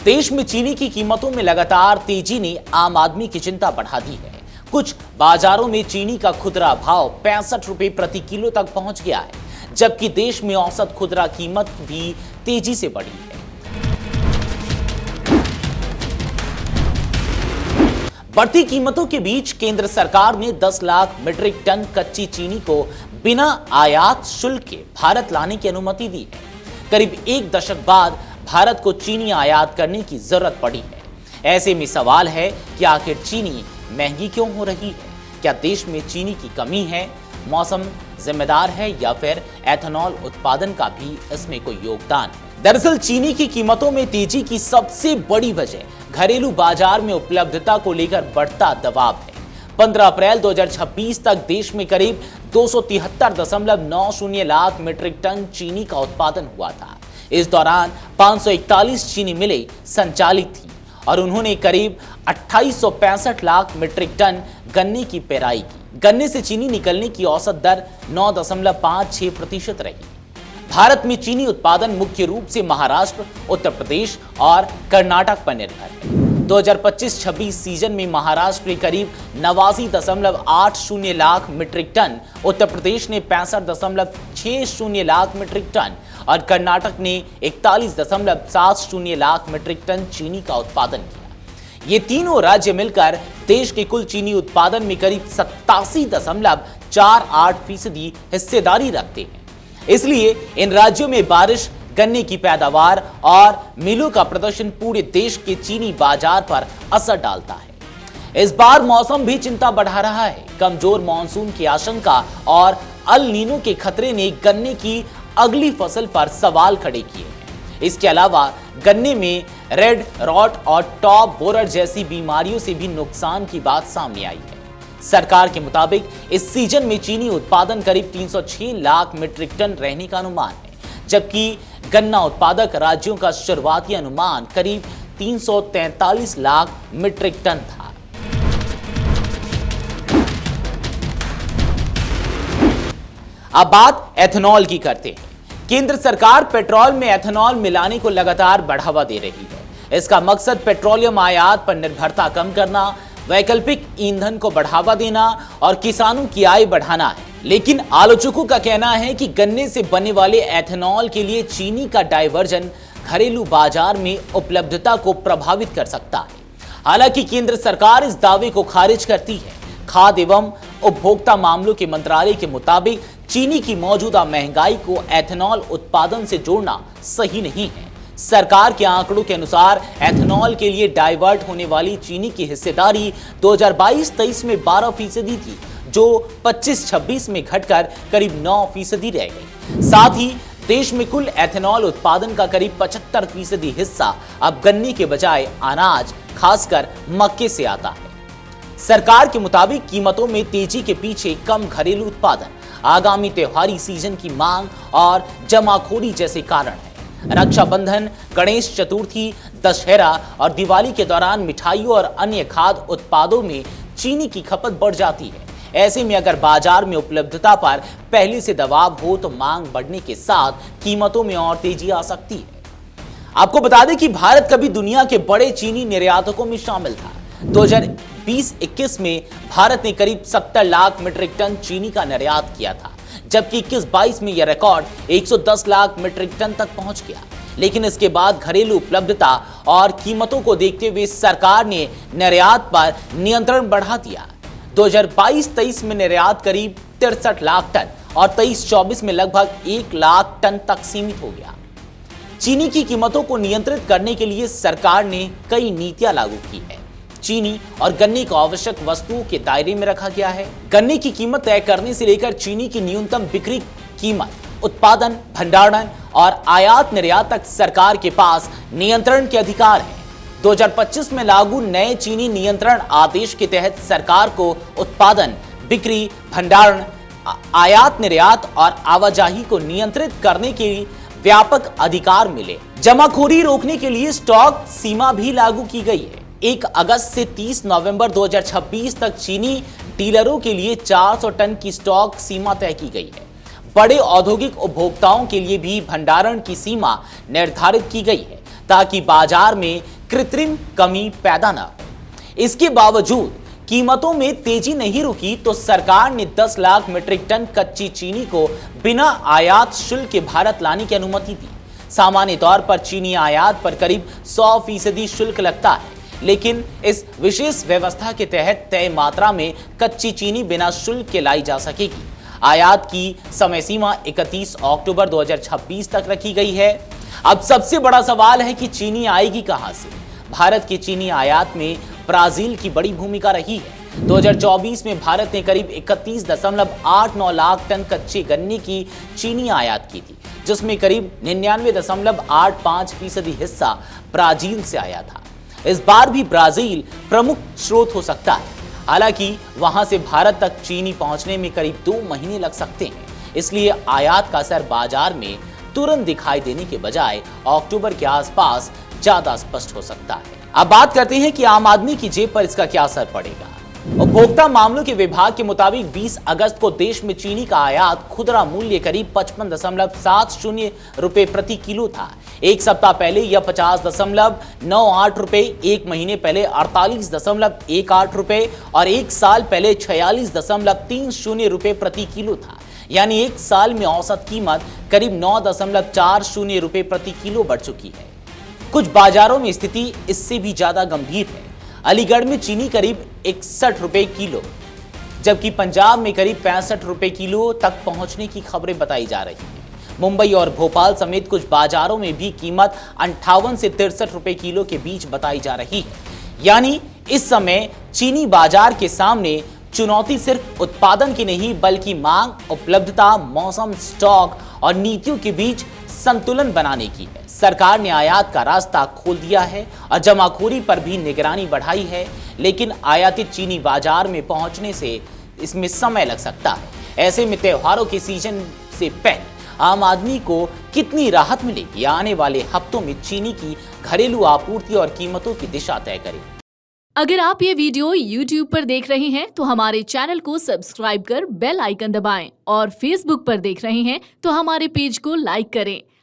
देश में चीनी की कीमतों में लगातार तेजी ने आम आदमी की चिंता बढ़ा दी है। कुछ बाजारों में चीनी का खुदरा भाव 65 रुपए प्रति किलो तक पहुंच गया है, जबकि देश में औसत खुदरा कीमत भी तेजी से बढ़ी है। बढ़ती कीमतों के बीच केंद्र सरकार ने 10 लाख मीट्रिक टन कच्ची चीनी को बिना आयात शुल्क के भारत लाने की अनुमति दी है। करीब एक दशक बाद भारत को चीनी आयात करने की जरूरत पड़ी है। ऐसे में सवाल है कि आखिर चीनी महंगी क्यों हो रही है? क्या देश में चीनी की कमी है, मौसम जिम्मेदार है, या फिर एथेनॉल उत्पादन का भी इसमें कोई योगदान है? दरअसल चीनी की कीमतों में तेजी की सबसे बड़ी वजह घरेलू बाजार में उपलब्धता को लेकर बढ़ता दबाव है। 15 अप्रैल 2026 तक देश में करीब 273.90 लाख मीट्रिक टन चीनी का उत्पादन हुआ था। इस दौरान 541 चीनी मिलें संचालित थी और उन्होंने करीब 2865 लाख मीट्रिक टन गन्ने की पेराई की। गन्ने से चीनी निकलने की औसत दर 9.56% रही। भारत में चीनी उत्पादन मुख्य रूप से महाराष्ट्र, उत्तर प्रदेश और कर्नाटक पर निर्भर है। 2025-26 सीजन में महाराष्ट्र ने करीब 89.80 लाख मीट्रिक टन, उत्तर प्रदेश ने 65.60 लाख मीट्रिक टन और कर्नाटक ने 41.70 लाख मीट्रिक टन चीनी का उत्पादन किया। ये तीनों राज्य मिलकर देश के कुल चीनी उत्पादन में करीब 87.48% हिस्सेदारी रखते हैं। इसलिए इन राज्यों में बारिश, गन्ने की पैदावार और मिलों का प्रदर्शन पूरे देश के चीनी बाजार पर असर डालता है। इस बार मौसम भी चिंता बढ़ा रहा है। कमजोर मानसून की आशंका और अल नीनो के खतरे ने गन्ने की अगली फसल पर सवाल खड़े किए हैं। इसके अलावा गन्ने में रेड रॉट और टॉप बोरर जैसी बीमारियों से भी नुकसान की बात सामने आई है। सरकार के मुताबिक इस सीजन में चीनी उत्पादन करीब 306 लाख मीट्रिक टन रहने का अनुमान है, जबकि गन्ना उत्पादक राज्यों का शुरुआती अनुमान करीब 343 लाख मीट्रिक टन था। अब बात एथेनॉल की करते हैं। केंद्र सरकार पेट्रोल में एथेनॉल मिलाने को लगातार बढ़ावा दे रही है। इसका मकसद पेट्रोलियम आयात पर निर्भरता कम करना, वैकल्पिक ईंधन को बढ़ावा देना और किसानों की आय बढ़ाना है। लेकिन आलोचकों का कहना है कि गन्ने से बनने वाले एथेनॉल के लिए चीनी का डायवर्जन घरेलू बाजार में उपलब्धता को प्रभावित कर सकता है। हालांकि केंद्र सरकार इस दावे को खारिज करती है। खाद्य एवं उपभोक्ता मामलों के मंत्रालय के मुताबिक चीनी की मौजूदा महंगाई को एथेनॉल उत्पादन से जोड़ना सही नहीं है। सरकार के आंकड़ों के अनुसार एथेनॉल के लिए डाइवर्ट होने वाली चीनी की हिस्सेदारी 2022-23 में 12% थी, जो 25-26 में घटकर करीब 9% रह गई। साथ ही देश में कुल एथेनॉल उत्पादन का करीब 75% हिस्सा अब गन्ने के बजाय अनाज, खासकर मक्के से आता है। सरकार के मुताबिक कीमतों में तेजी के पीछे कम घरेलू उत्पादन, आगामी त्योहारी सीजन की मांग और जमाखोरी जैसे कारण हैं। रक्षाबंधन, गणेश चतुर्थी, दशहरा और दिवाली के दौरान मिठाइयों और अन्य खाद्य उत्पादों में चीनी की खपत बढ़ जाती है। ऐसे में अगर बाजार में उपलब्धता पर पहले से दबाव हो तो मांग बढ़ने के साथ कीमतों में और तेजी आ सकती है। आपको बता दें कि भारत कभी दुनिया के बड़े चीनी निर्यातकों में शामिल था। 2020-21 में भारत ने करीब 70 लाख मीट्रिक टन चीनी का निर्यात किया था, जबकि 21-22 में यह रिकॉर्ड 110 लाख मीट्रिक टन तक पहुंच गया। लेकिन इसके बाद घरेलू उपलब्धता और कीमतों को देखते हुए सरकार ने निर्यात पर नियंत्रण बढ़ा दिया। 2022-23 में निर्यात करीब 63 लाख टन और 23-24 में लगभग 1 लाख टन तक सीमित हो गया। चीनी की कीमतों को नियंत्रित करने के लिए सरकार ने कई नीतियां लागू की है। चीनी और गन्ने को आवश्यक वस्तुओं के दायरे में रखा गया है। गन्ने की कीमत तय करने से लेकर चीनी की न्यूनतम बिक्री कीमत, उत्पादन, भंडारण और आयात निर्यात तक सरकार के पास नियंत्रण के अधिकार है। 2025 में लागू नए चीनी नियंत्रण आदेश के तहत सरकार को उत्पादन, बिक्री, भंडारण, आयात निर्यात और आवाजाही को नियंत्रित करने के व्यापक अधिकार मिले। जमाखोरी रोकने के लिए स्टॉक सीमा भी लागू की गई है। 1 अगस्त से 30 नवंबर 2026 तक चीनी डीलरों के लिए 400 टन की स्टॉक सीमा तय की गई है। बड़े औद्योगिक उपभोक्ताओं के लिए भी भंडारण की सीमा निर्धारित की गई है ताकि बाजार में कृत्रिम कमी पैदा न हो। इसके बावजूद कीमतों में तेजी नहीं रुकी तो सरकार ने 10 लाख मीट्रिक टन कच्ची चीनी को बिना आयात शुल्क के भारत लाने की अनुमति दी। सामान्य तौर पर चीनी आयात पर करीब 100% शुल्क लगता है, लेकिन इस विशेष व्यवस्था के तहत तय मात्रा में कच्ची चीनी बिना शुल्क के लाई जा सकेगी। आयात की समय सीमा 31 अक्टूबर 2026 तक रखी गई है। अब सबसे बड़ा सवाल है कि चीनी आएगी कहां से। भारत की चीनी आयात में ब्राजील की बड़ी भूमिका रही है। 2024 में भारत ने करीब 31.89 लाख टन कच्चे गन्ने की चीनी आयात की थी, जिसमें करीब 99.85% हिस्सा ब्राजील से आया था। इस बार भी ब्राजील प्रमुख स्रोत हो सकता है। हालांकि वहां से भारत तक चीनी पहुंचने में करीब 2 महीने लग सकते हैं, इसलिए आयात का असर बाजार में तुरंत दिखाई देने के बजाय अक्टूबर के आसपास ज्यादा स्पष्ट हो सकता है। अब बात करते हैं कि आम आदमी की जेब पर इसका क्या असर पड़ेगा। उपभोक्ता मामलों के विभाग के मुताबिक 20 अगस्त को देश में चीनी का आयात खुदरा मूल्य करीब 55.70 रुपए प्रति किलो था। एक सप्ताह पहले यह 50.98 रुपए, एक महीने पहले 48.18 रुपए और एक साल पहले 46.30 रुपए प्रति किलो था। यानी एक साल में औसत कीमत करीब 9.40 रुपए प्रति किलो बढ़ चुकी है। कुछ बाजारों में स्थिति इससे भी ज्यादा गंभीर है। अलीगढ़ में चीनी करीब 61 रुपए किलो, जबकि पंजाब में करीब 65 रुपए किलो तक पहुंचने की खबरें बताई जा रही हैं। मुंबई और भोपाल समेत कुछ बाजारों में भी कीमत 58 से 63 रुपए किलो के बीच बताई जा रही है। यानी इस समय चीनी बाजार के सामने चुनौती सिर्फ उत्पादन की नहीं, बल्कि मांग, उपलब्धता, मौसम, स्टॉक और नीतियों के बीच संतुलन बनाने की है। सरकार ने आयात का रास्ता खोल दिया है और जमाखोरी पर भी निगरानी बढ़ाई है, लेकिन आयातित चीनी बाजार में पहुंचने से इसमें समय लग सकता है। ऐसे में त्योहारों के सीजन से पहले आम आदमी को कितनी राहत मिलेगी, आने वाले हफ्तों में चीनी की घरेलू आपूर्ति और कीमतों की दिशा तय करेगी। अगर आप ये वीडियो YouTube पर देख रहे हैं तो हमारे चैनल को सब्सक्राइब कर बेल आइकन दबाएं और Facebook पर देख रहे हैं तो हमारे पेज को लाइक करें।